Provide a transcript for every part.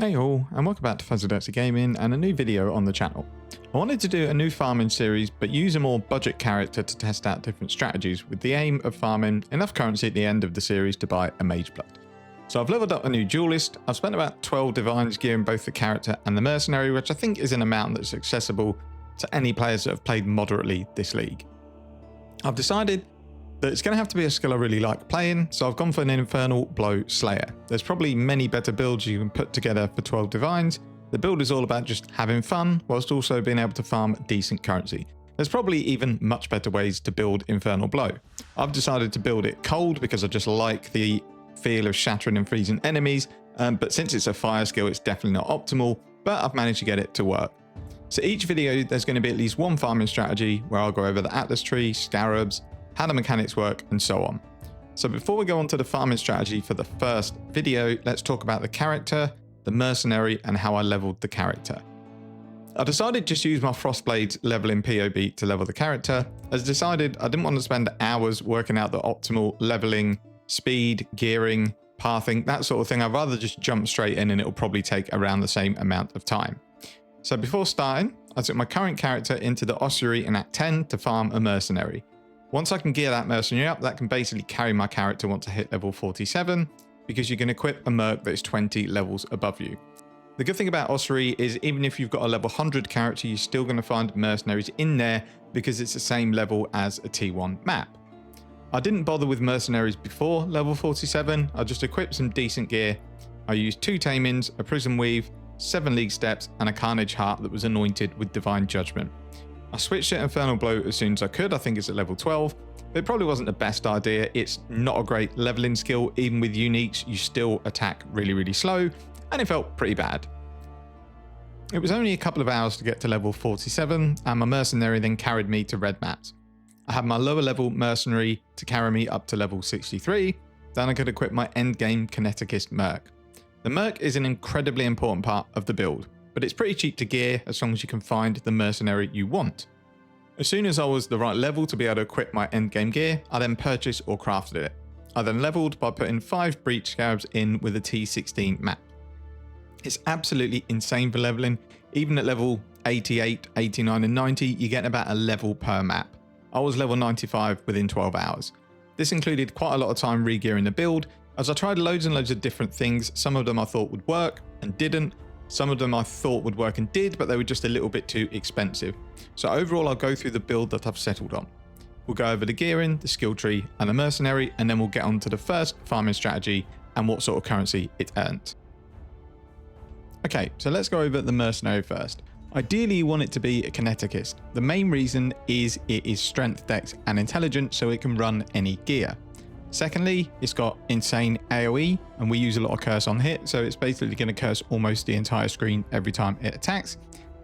Hey all, and welcome back to Fuzzy Gaming and a new video on the channel. I wanted to do a new farming series but use a more budget character to test out different strategies with the aim of farming enough currency at the end of the series to buy a Mageblood. So I've leveled up a new duelist. I've spent about 12 divines gearing both the character and the mercenary, which I think is an amount that's accessible to any players that have played moderately this league. I've decided that it's going to have to be a skill I really like playing, so I've gone for an Infernal Blow Slayer. There's probably many better builds you can put together for 12 divines. The build is all about just having fun, whilst also being able to farm decent currency. There's probably even much better ways to build Infernal Blow. I've decided to build it cold because I just like the feel of shattering and freezing enemies, but since it's a fire skill, it's definitely not optimal, but I've managed to get it to work. So each video, there's going to be at least one farming strategy where I'll go over the Atlas tree, scarabs, how the mechanics work, and so on. So before we go on to the farming strategy for the first video, let's talk about the character, the mercenary, and how I leveled the character. I decided just to use my Frostblades leveling POB to level the character, as decided I didn't want to spend hours working out the optimal leveling, speed, gearing, pathing, that sort of thing. I'd rather just jump straight in and it'll probably take around the same amount of time. So before starting, I took my current character into the ossuary in Act 10 to farm a mercenary. Once I can gear that mercenary up, that can basically carry my character once I hit level 47, because you can equip a merc that is 20 levels above you. The good thing about ossuary is even if you've got a level 100 character, you're still going to find mercenaries in there because it's the same level as a T1 map. I didn't bother with mercenaries before level 47, I just equipped some decent gear. I used 2 tamings, a prism weave, 7 league steps, and a carnage heart that was anointed with divine judgment. I switched to Infernal Blow as soon as I could. I think it's at level 12. But it probably wasn't the best idea. It's not a great leveling skill. Even with uniques, you still attack really slow, and it felt pretty bad. It was only a couple of hours to get to level 47, and my mercenary then carried me to red maps. I had my lower level mercenary to carry me up to level 63. Then I could equip my endgame kineticist merc. The merc is an incredibly important part of the build, but it's pretty cheap to gear as long as you can find the mercenary you want. As soon as I was the right level to be able to equip my endgame gear, I then purchased or crafted it. I then leveled by putting 5 breach scarabs in with a T16 map. It's absolutely insane for leveling. Even at level 88, 89 and 90, you get about a level per map. I was level 95 within 12 hours. This included quite a lot of time re-gearing the build, as I tried loads and loads of different things. Some of them I thought would work and didn't. Some of them I thought would work and did, but they were just a little bit too expensive. So overall, I'll go through the build that I've settled on. We'll go over the gearing, the skill tree, and the mercenary, and then we'll get on to the first farming strategy and what sort of currency it earned. Okay, so let's go over the mercenary first. Ideally, you want it to be a kineticist. The main reason is it is strength, dex, and intelligence, so it can run any gear. Secondly, it's got insane AoE, and we use a lot of curse on hit, so it's basically going to curse almost the entire screen every time it attacks.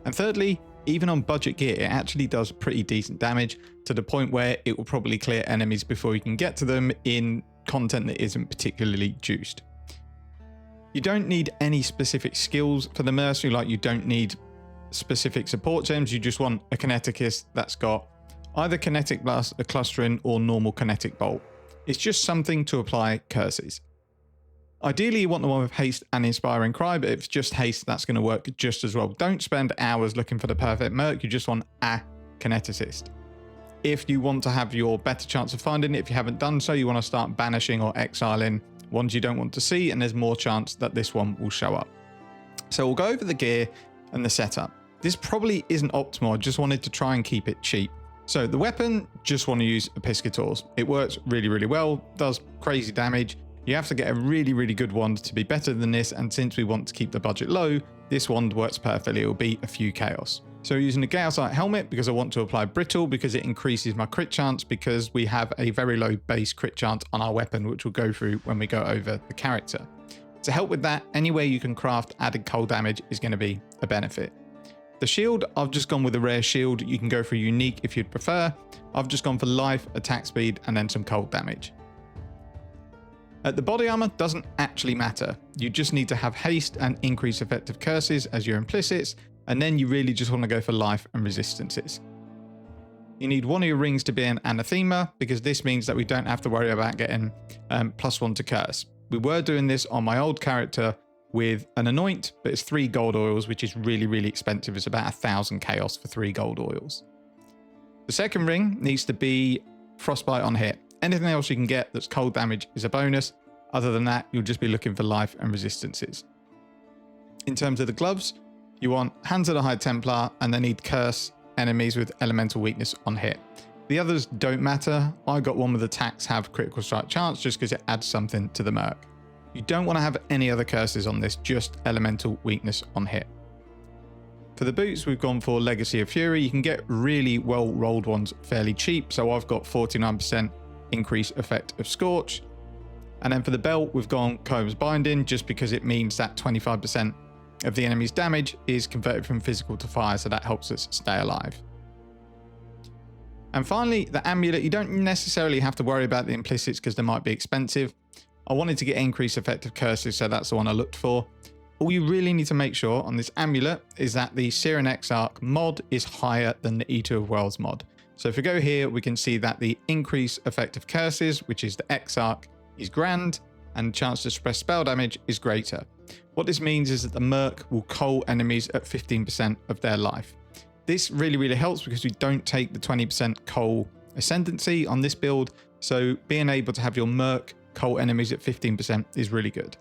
And thirdly, even on budget gear, it actually does pretty decent damage, to the point where it will probably clear enemies before you can get to them in content that isn't particularly juiced. You don't need any specific skills for the mercenary, like you don't need specific support gems. You just want a kineticist that's got either kinetic blast, a clustering, or normal kinetic bolt. It's just something to apply curses. Ideally, you want the one with haste and inspiring cry, but if it's just haste, that's going to work just as well. Don't spend hours looking for the perfect merc. You just want a kineticist. If you want to have your better chance of finding it, if you haven't done so, you want to start banishing or exiling ones you don't want to see, and there's more chance that this one will show up. So we'll go over the gear and the setup. This probably isn't optimal. I just wanted to try and keep it cheap. So the weapon, just want to use a Piscator's. It works really well, does crazy damage. You have to get a really good wand to be better than this, and since we want to keep the budget low, this wand works perfectly. It will be a few chaos. So using a Gaussite helmet because I want to apply brittle, because it increases my crit chance, because we have a very low base crit chance on our weapon, which we'll go through when we go over the character. To help with that, any way you can craft added cold damage is going to be a benefit. The shield, I've just gone with a rare shield. You can go for unique if you'd prefer. I've just gone for life, attack speed, and then some cold damage. The body armor doesn't actually matter. You just need to have haste and increase effective curses as your implicits, and then you really just want to go for life and resistances. You need one of your rings to be an anathema, because this means that we don't have to worry about getting +1 to curse. We were doing this on my old character with an anoint, but it's 3 gold oils, which is really, really expensive. It's about 1,000 chaos for 3 gold oils. The second ring needs to be frostbite on hit. Anything else you can get that's cold damage is a bonus. Other than that, you'll just be looking for life and resistances. In terms of the gloves, you want Hands of the High Templar, and they need curse enemies with elemental weakness on hit. The others don't matter. I got one with attacks have critical strike chance just because it adds something to the merc. You don't want to have any other curses on this, just elemental weakness on hit. For the boots, we've gone for Legacy of Fury. You can get really well rolled ones fairly cheap. So I've got 49% increase effect of Scorch. And then for the belt, we've gone Combs Binding just because it means that 25% of the enemy's damage is converted from physical to fire. So that helps us stay alive. And finally, the amulet, you don't necessarily have to worry about the implicits because they might be expensive. I wanted to get increased effective curses, so that's the one I looked for. All you really need to make sure on this amulet is that the Syrian Exarch mod is higher than the Eater of Worlds mod. So if we go here, we can see that the increased effective curses, which is the Exarch, is grand, and the chance to suppress spell damage is greater. What this means is that the merc will cull enemies at 15% of their life. This really, really helps because we don't take the 20% cull ascendancy on this build, so being able to have your merc cull enemies at 15% is really good.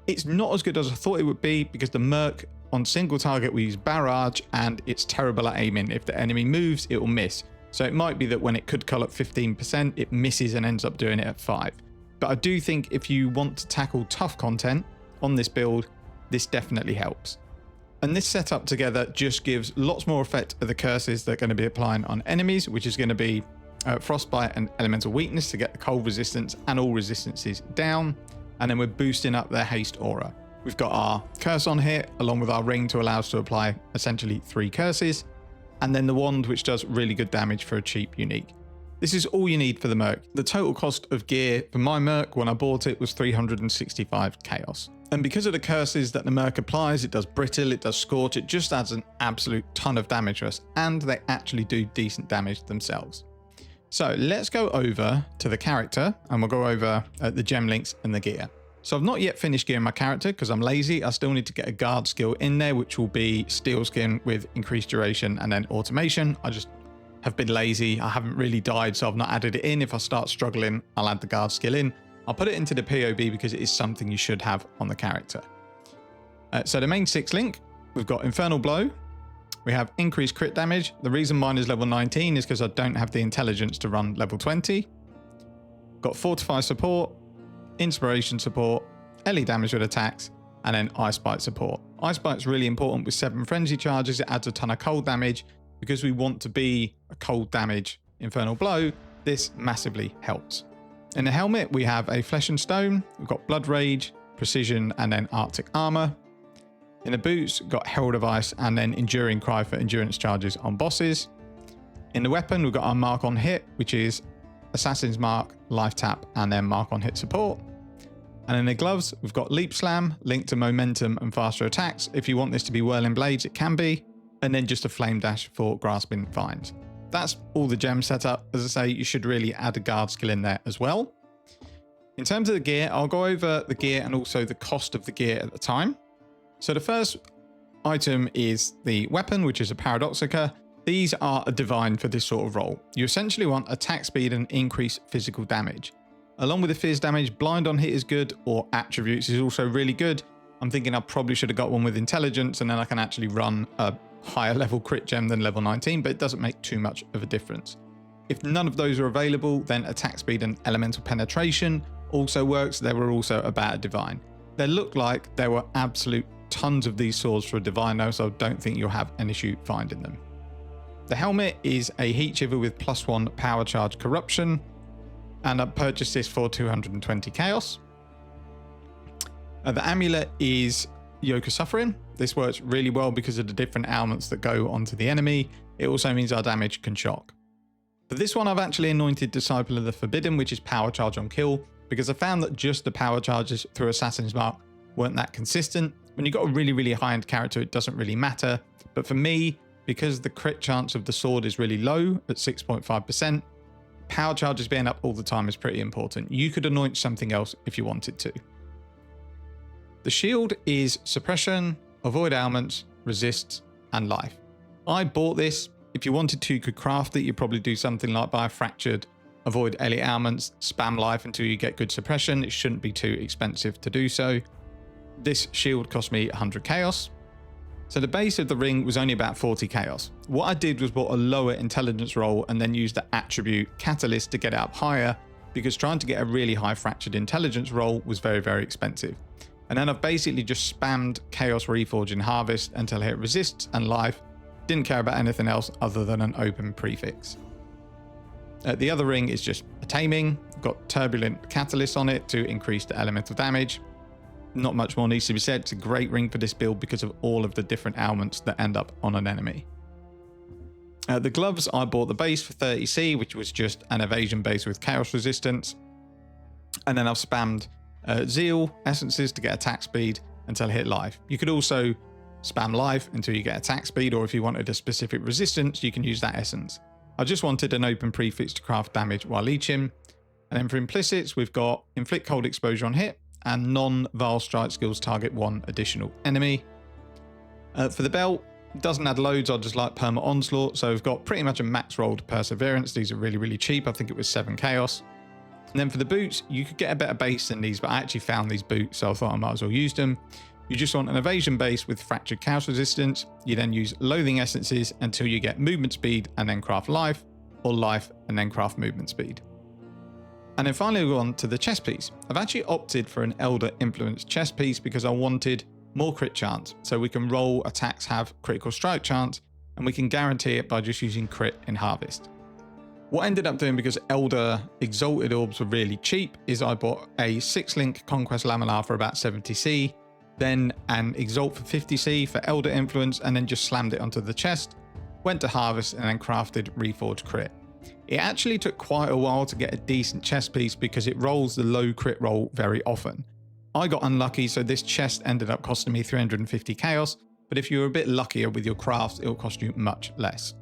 It's not as good as I thought it would be because the merc on single target we use barrage and it's terrible at aiming. If the enemy moves, it will miss. So it might be that when it could cull at 15%, it misses and ends up doing it at 5. But I do think if you want to tackle tough content on this build, this definitely helps. And this setup together just gives lots more effect of the curses that are going to be applying on enemies, which is going to be Frostbite and Elemental Weakness to get the cold resistance and all resistances down. And then we're boosting up their haste aura. We've got our curse on here, along with our ring to allow us to apply essentially 3 curses. And then the wand, which does really good damage for a cheap unique. This is all you need for the merc. The total cost of gear for my merc when I bought it was 365 chaos. And because of the curses that the merc applies, it does brittle, it does scorch, it just adds an absolute ton of damage to us, and they actually do decent damage themselves. So let's go over to the character and we'll go over the gem links and the gear. So I've not yet finished gearing my character because I'm lazy. I still need to get a guard skill in there, which will be steel skin with increased duration and then automation. I just have been lazy. I haven't really died, so I've not added it in. If I start struggling, I'll add the guard skill in. I'll put it into the POB because it is something you should have on the character. So the main 6 link, we've got Infernal Blow. We have increased crit damage. The reason mine is level 19 is because I don't have the intelligence to run level 20. Got Fortify support, Inspiration support, LE damage with attacks, and then Ice Bite support. Ice Bite's really important with 7 frenzy charges. It adds a ton of cold damage. Because we want to be a cold damage Infernal Blow, this massively helps. In the helmet, we have a Flesh and Stone. We've got Blood Rage, Precision, and then Arctic Armor. In the boots, we've got Herald of Ice and then Enduring Cry for endurance charges on bosses. In the weapon, we've got our Mark on Hit, which is Assassin's Mark, Life Tap, and then Mark on Hit support. And in the gloves, we've got Leap Slam, linked to momentum and faster attacks. If you want this to be Whirling Blades, it can be. And then just a Flame Dash for Grasping Vines. That's all the gem setup. As I say, you should really add a guard skill in there as well. In terms of the gear, I'll go over the gear and also the cost of the gear at the time. So the first item is the weapon, which is a Paradoxica. These are a divine for this sort of role. You essentially want attack speed and increased physical damage. Along with the fizz damage, blind on hit is good, or attributes is also really good. I'm thinking I probably should have got one with intelligence, and then I can actually run a higher level crit gem than level 19, but it doesn't make too much of a difference. If none of those are available, then attack speed and elemental penetration also works. They were also about a divine. They look like there were absolute tons of these swords for a divine though, so I don't think you'll have an issue finding them. The helmet is a heat shiver with +1 power charge corruption, and I purchased this for 220 chaos. The amulet is Yoke of Suffering. This works really well because of the different ailments that go onto the enemy. It also means our damage can shock. For this one, I've actually anointed Disciple of the Forbidden, which is power charge on kill, because I found that just the power charges through Assassin's Mark weren't that consistent. When you've got a really, really high-end character, it doesn't really matter. But for me, because the crit chance of the sword is really low at 6.5%, power charges being up all the time is pretty important. You could anoint something else if you wanted to. The shield is suppression, avoid ailments, resists, and life. I bought this. If you wanted to, you could craft it. You'd probably do something like buy a fractured, avoid elite ailments, spam life until you get good suppression. It shouldn't be too expensive to do so. This shield cost me 100 chaos. So the base of the ring was only about 40 chaos. What I did was bought a lower intelligence roll and then used the attribute catalyst to get it up higher, because trying to get a really high fractured intelligence roll was very, very expensive. And then I've basically just spammed Chaos Reforge in Harvest until I hit resists and life. Didn't care about anything else other than an open prefix. The other ring is just a taming. Got Turbulent Catalyst on it to increase the elemental damage. Not much more needs to be said. It's a great ring for this build because of all of the different ailments that end up on an enemy. The gloves, I bought the base for 30c, which was just an evasion base with chaos resistance. And then I've spammed Zeal essences to get attack speed until I hit life. You could also spam life until you get attack speed, or if you wanted a specific resistance, you can use that essence. I just wanted an open prefix to craft damage while leeching. And then for implicits, we've got inflict cold exposure on hit, and non-Vile Strike skills target one additional enemy. For the belt, doesn't add loads, I just like Perma Onslaught, so we've got pretty much a max rolled Perseverance. These are really, really cheap. I think it was 7 chaos. And then for the boots, you could get a better base than these, but I actually found these boots, so I thought I might as well use them. You just want an evasion base with fractured chaos resistance. You then use loathing essences until you get movement speed and then craft life, or life and then craft movement speed. And then finally we go on to the chest piece. I've actually opted for an Elder Influence chest piece because I wanted more crit chance. So we can roll attacks have critical strike chance, and we can guarantee it by just using crit in Harvest. What I ended up doing, because Elder Exalted Orbs were really cheap, is I bought a 6-link Conquest Laminar for about 70c, then an Exalt for 50c for Elder Influence, and then just slammed it onto the chest, went to Harvest, and then crafted Reforged Crit. It actually took quite a while to get a decent chest piece because it rolls the low crit roll very often. I got unlucky, so this chest ended up costing me 350 chaos, but if you're a bit luckier with your crafts, it'll cost you much less.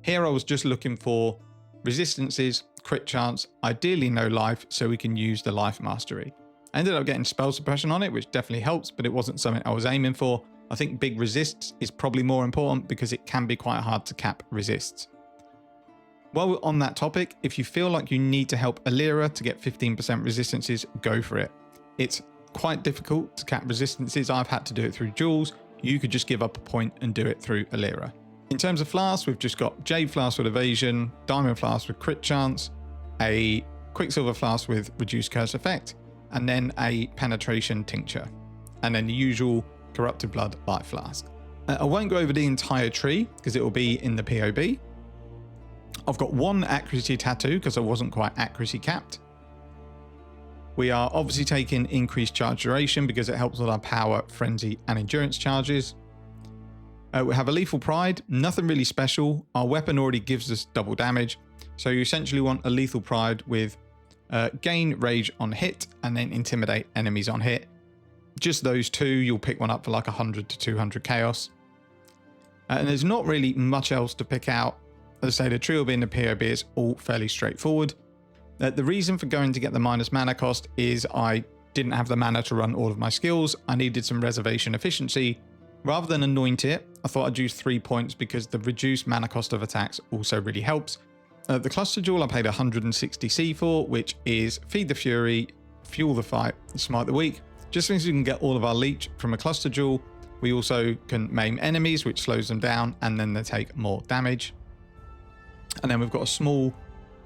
Here I was just looking for resistances, crit chance, ideally no life, so we can use the life mastery. I ended up getting spell suppression on it, which definitely helps, but it wasn't something I was aiming for. I think big resists is probably more important because it can be quite hard to cap resists. While we're on that topic, if you feel like you need to help Alira to get 15% resistances, go for it. It's quite difficult to cap resistances. I've had to do it through duels. You could just give up a point and do it through Alira. In terms of flasks, we've just got Jade Flask with evasion, Diamond Flask with crit chance, a Quicksilver Flask with reduced curse effect, and then a penetration tincture, and then the usual Corrupted Blood light flask. I won't go over the entire tree because it will be in the POB. I've got one accuracy tattoo because I wasn't quite accuracy capped. We are obviously taking increased charge duration because it helps with our power, frenzy, and endurance charges. We have a lethal pride, nothing really special. Our weapon already gives us double damage, so you essentially want a lethal pride with gain rage on hit and then intimidate enemies on hit. Just those two, you'll pick one up for like 100 to 200 chaos. And there's not really much else to pick out. As I say, the tree will be in the POB, it's all fairly straightforward. The reason for going to get the minus mana cost is I didn't have the mana to run all of my skills. I needed some reservation efficiency. Rather than anoint it, I thought I'd use 3 points because the reduced mana cost of attacks also really helps. The Cluster Jewel I paid 160c for, which is Feed the Fury, Fuel the Fight, Smite the Weak. Just means we can get all of our leech from a Cluster Jewel. We also can maim enemies, which slows them down, and then they take more damage. And then we've got a small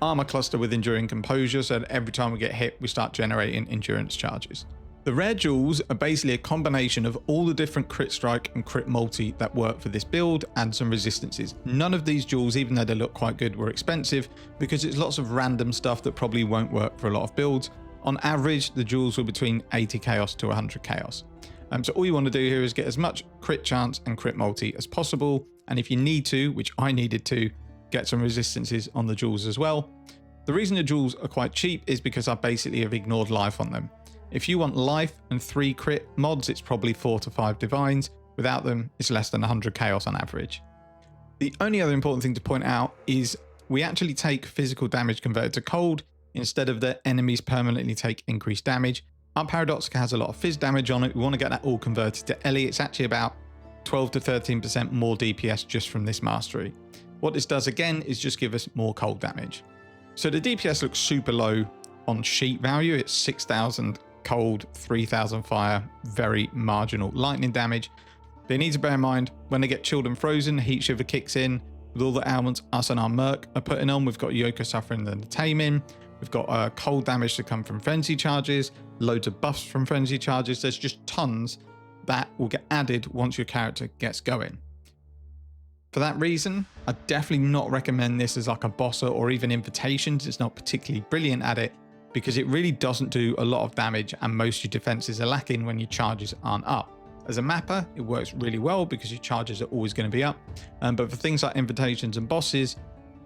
armor cluster with Enduring Composure, so that every time we get hit, we start generating endurance charges. The rare jewels are basically a combination of all the different crit strike and crit multi that work for this build and some resistances. None of these jewels, even though they look quite good, were expensive because it's lots of random stuff that probably won't work for a lot of builds. On average, the jewels were between 80 chaos to 100 chaos. So all you want to do here is get as much crit chance and crit multi as possible. And if you need to, which I needed to, get some resistances on the jewels as well. The reason the jewels are quite cheap is because I basically have ignored life on them. If you want life and 3 crit mods, it's probably 4 to 5 divines. Without them, it's less than 100 chaos on average. The only other important thing to point out is we actually take physical damage converted to cold instead of the enemies permanently take increased damage. Our Paradoxica has a lot of fizz damage on it. We want to get that all converted to Ellie. It's actually about 12 to 13% more DPS just from this mastery. What this does again is just give us more cold damage. So the DPS looks super low on sheet value. It's 6,000 cold, 3,000 fire, very marginal lightning damage. They need to bear in mind when they get chilled and frozen, heat shiver kicks in. With all the ailments us and our Merc are putting on, we've got Yoko suffering and the taming. We've got cold damage to come from frenzy charges, loads of buffs from frenzy charges. There's just tons that will get added once your character gets going. For that reason, I definitely not recommend this as like a bosser or even invitations. It's not particularly brilliant at it because it really doesn't do a lot of damage and most of your defenses are lacking when your charges aren't up. As a mapper, it works really well because your charges are always going to be up. But for things like invitations and bosses,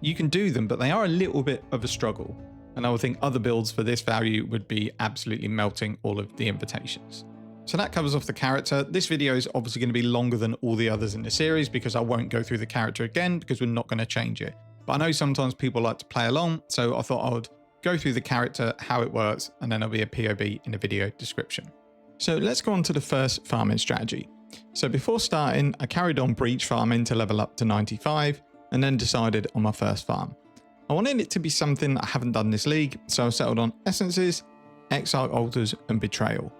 you can do them, but they are a little bit of a struggle. And I would think other builds for this value would be absolutely melting all of the invitations. So that covers off the character. This video is obviously going to be longer than all the others in the series because I won't go through the character again because we're not going to change it. But I know sometimes people like to play along, so I thought I would go through the character, how it works, and then there'll be a POV in the video description. So let's go on to the first farming strategy. So before starting, I carried on breach farming to level up to 95 and then decided on my first farm. I wanted it to be something I haven't done this league, so I settled on Essences, Exarch Altars and Betrayal.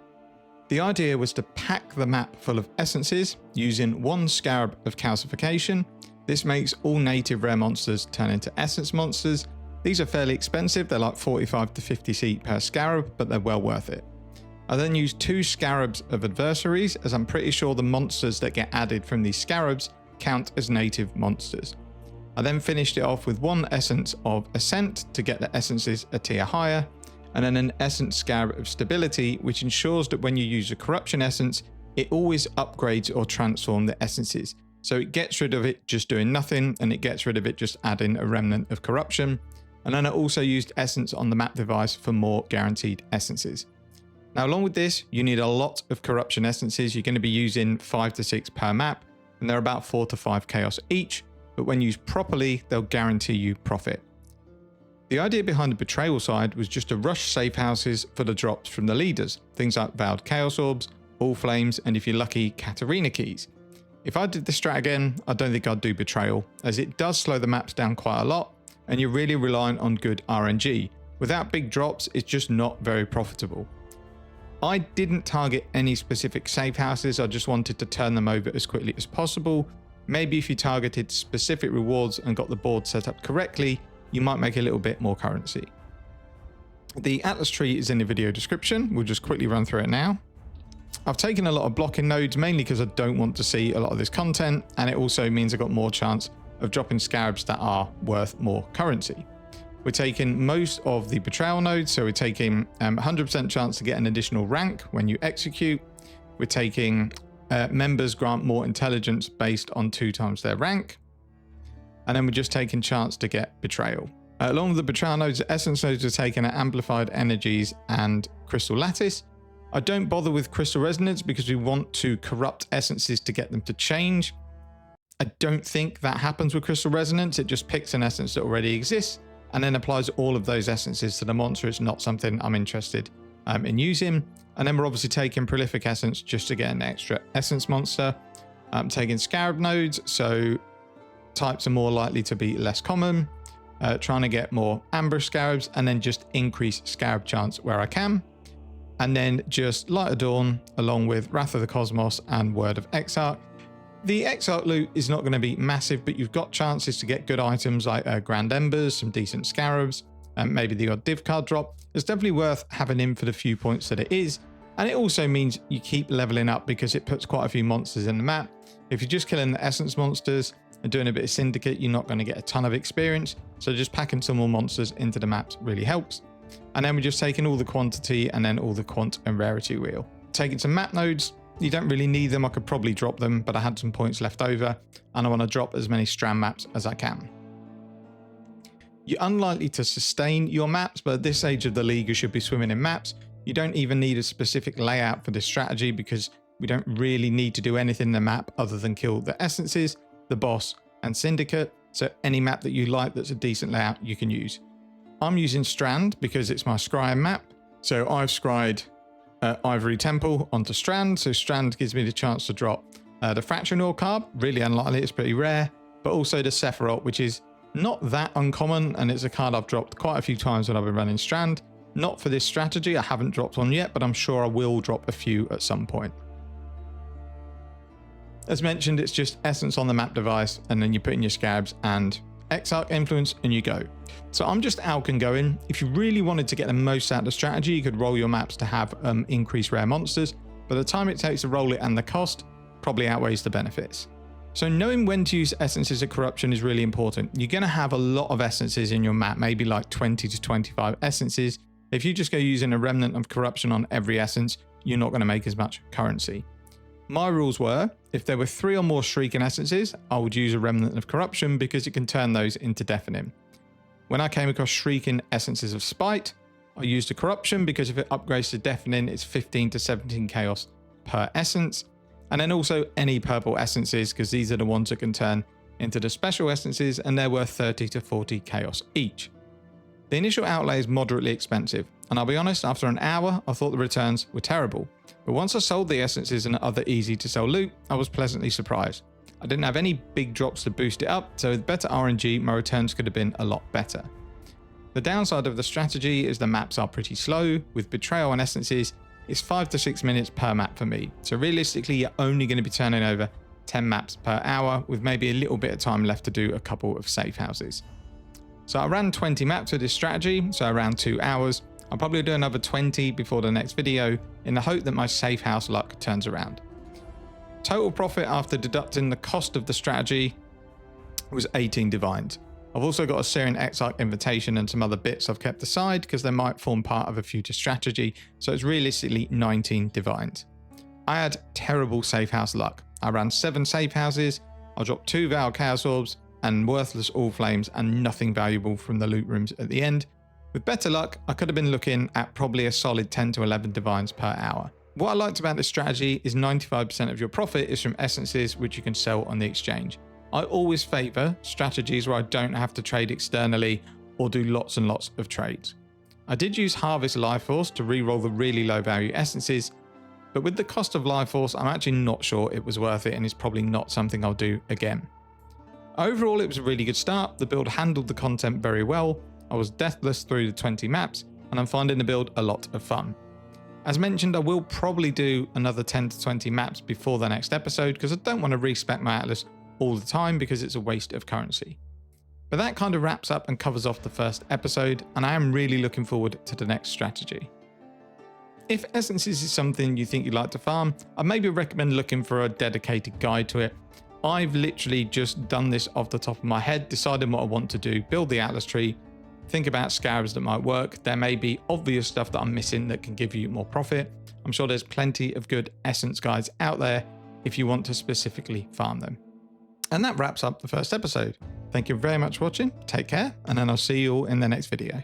The idea was to pack the map full of Essences using one Scarab of Calcification. This makes all native rare monsters turn into Essence monsters. These are fairly expensive, they're like 45 to 50 seat per Scarab, but they're well worth it. I then used 2 Scarabs of Adversaries, as I'm pretty sure the monsters that get added from these Scarabs count as native monsters. I then finished it off with 1 Essence of Ascent to get the Essences a tier higher, and then an Essence Scarab of Stability, which ensures that when you use a Corruption Essence, it always upgrades or transforms the Essences. So it gets rid of it just doing nothing, and it gets rid of it just adding a remnant of Corruption. And then I also used Essence on the map device for more guaranteed Essences. Now, along with this, you need a lot of Corruption Essences. You're going to be using 5 to 6 per map, and they're about 4 to 5 chaos each, but when used properly, they'll guarantee you profit. The idea behind the Betrayal side was just to rush safe houses for the drops from the leaders, things like Vowed Chaos Orbs, All Flames, and if you're lucky, Katarina Keys. If I did the strat again, I don't think I'd do Betrayal, as it does slow the maps down quite a lot, and you're really relying on good RNG. Without big drops, it's just not very profitable. I didn't target any specific safe houses, I just wanted to turn them over as quickly as possible. Maybe if you targeted specific rewards and got the board set up correctly, you might make a little bit more currency. The Atlas tree is in the video description, we'll just quickly run through it now. I've taken a lot of blocking nodes, mainly because I don't want to see a lot of this content, and it also means I've got more chance of dropping Scarabs that are worth more currency. We're taking most of the Betrayal nodes, so we're taking 100% chance to get an additional rank when you execute. We're taking members grant more intelligence based on 2 times their rank. And then we're just taking chance to get Betrayal. Along with the Betrayal nodes, the Essence nodes are taken at Amplified Energies and Crystal Lattice. I don't bother with Crystal Resonance because we want to corrupt Essences to get them to change. I don't think that happens with Crystal Resonance. It just picks an Essence that already exists and then applies all of those Essences to the monster. It's not something I'm interested in using. And then we're obviously taking Prolific Essence just to get an extra Essence monster. I'm taking Scarab nodes, so types are more likely to be less common. Trying to get more Ambush Scarabs and then just increase Scarab chance where I can. And then just Light of Dawn along with Wrath of the Cosmos and Word of Exarch. The Exarch loot is not going to be massive, but you've got chances to get good items like Grand Embers, some decent Scarabs, and maybe the odd div card drop. It's definitely worth having in for the few points that it is. And it also means you keep leveling up because it puts quite a few monsters in the map. If you're just killing the Essence monsters and doing a bit of Syndicate, you're not going to get a ton of experience. So just packing some more monsters into the maps really helps. And then we're just taking all the quantity and then all the quant and rarity wheel. Taking some map nodes. You don't really need them. I could probably drop them, but I had some points left over and I want to drop as many strand maps as I can. You're unlikely to sustain your maps, but at this stage of the league, you should be swimming in maps. You don't even need a specific layout for this strategy because we don't really need to do anything in the map other than kill the Essences, the boss, and Syndicate. So any map that you like that's a decent layout, you can use. I'm using Strand because it's my scrying map. So I've scryed Ivory Temple onto Strand. So Strand gives me the chance to drop the Fracturing Ore card. Really unlikely, it's pretty rare. But also the Sephiroth, which is not that uncommon, and it's a card I've dropped quite a few times when I've been running Strand. Not for this strategy, I haven't dropped one yet, but I'm sure I will drop a few at some point. As mentioned, it's just Essence on the map device, and then you put in your Scarabs and Exarch Influence, and you go. So I'm just Alkin going. If you really wanted to get the most out of the strategy, you could roll your maps to have increased rare monsters, but the time it takes to roll it and the cost probably outweighs the benefits. So knowing when to use Essences of Corruption is really important. You're going to have a lot of Essences in your map, maybe like 20 to 25 Essences. If you just go using a Remnant of Corruption on every Essence, you're not going to make as much currency. My rules were, if there were 3 or more Shrieking Essences, I would use a Remnant of Corruption because it can turn those into Deafening. When I came across Shrieking Essences of Spite, I used a Corruption because if it upgrades to Deafening, it's 15 to 17 Chaos per Essence. And then also any purple Essences, because these are the ones that can turn into the special Essences, and they're worth 30 to 40 Chaos each. The initial outlay is moderately expensive, and I'll be honest, after an hour, I thought the returns were terrible. But once I sold the Essences and other easy to sell loot, I was pleasantly surprised. I didn't have any big drops to boost it up, so with better RNG, my returns could have been a lot better. The downside of the strategy is the maps are pretty slow. With Betrayal and Essences, it's 5 to 6 minutes per map for me. So realistically, you're only going to be turning over 10 maps per hour, with maybe a little bit of time left to do a couple of safe houses. So I ran 20 maps with this strategy, so around 2 hours. I'll probably do another 20 before the next video in the hope that my safe house luck turns around. Total profit after deducting the cost of the strategy was 18 divines. I've also got a Syrian Exarch invitation and some other bits I've kept aside because they might form part of a future strategy, so it's realistically 19 divines. I had terrible safe house luck. I ran 7 safe houses, I dropped 2 Val Chaos Orbs and worthless All Flames and nothing valuable from the loot rooms at the end. With better luck, I could have been looking at probably a solid 10 to 11 divines per hour. What I liked about this strategy is 95% of your profit is from Essences which you can sell on the exchange. I always favour strategies where I don't have to trade externally or do lots and lots of trades. I did use Harvest Life Force to reroll the really low value Essences, but with the cost of Life Force, I'm actually not sure it was worth it and it's probably not something I'll do again. Overall, it was a really good start. The build handled the content very well. I was deathless through the 20 maps and I'm finding the build a lot of fun. As mentioned, I will probably do another 10 to 20 maps before the next episode because I don't want to respec my Atlas all the time because it's a waste of currency. But that kind of wraps up and covers off the first episode, and I am really looking forward to the next strategy. If Essences is something you think you'd like to farm, I'd maybe recommend looking for a dedicated guide to it. I've literally just done this off the top of my head, decided what I want to do, build the Atlas tree, think about scarabs that might work. There may be obvious stuff that I'm missing that can give you more profit. I'm sure there's plenty of good Essence guides out there if you want to specifically farm them. And that wraps up the first episode. Thank you very much for watching, take care, and then I'll see you all in the next video.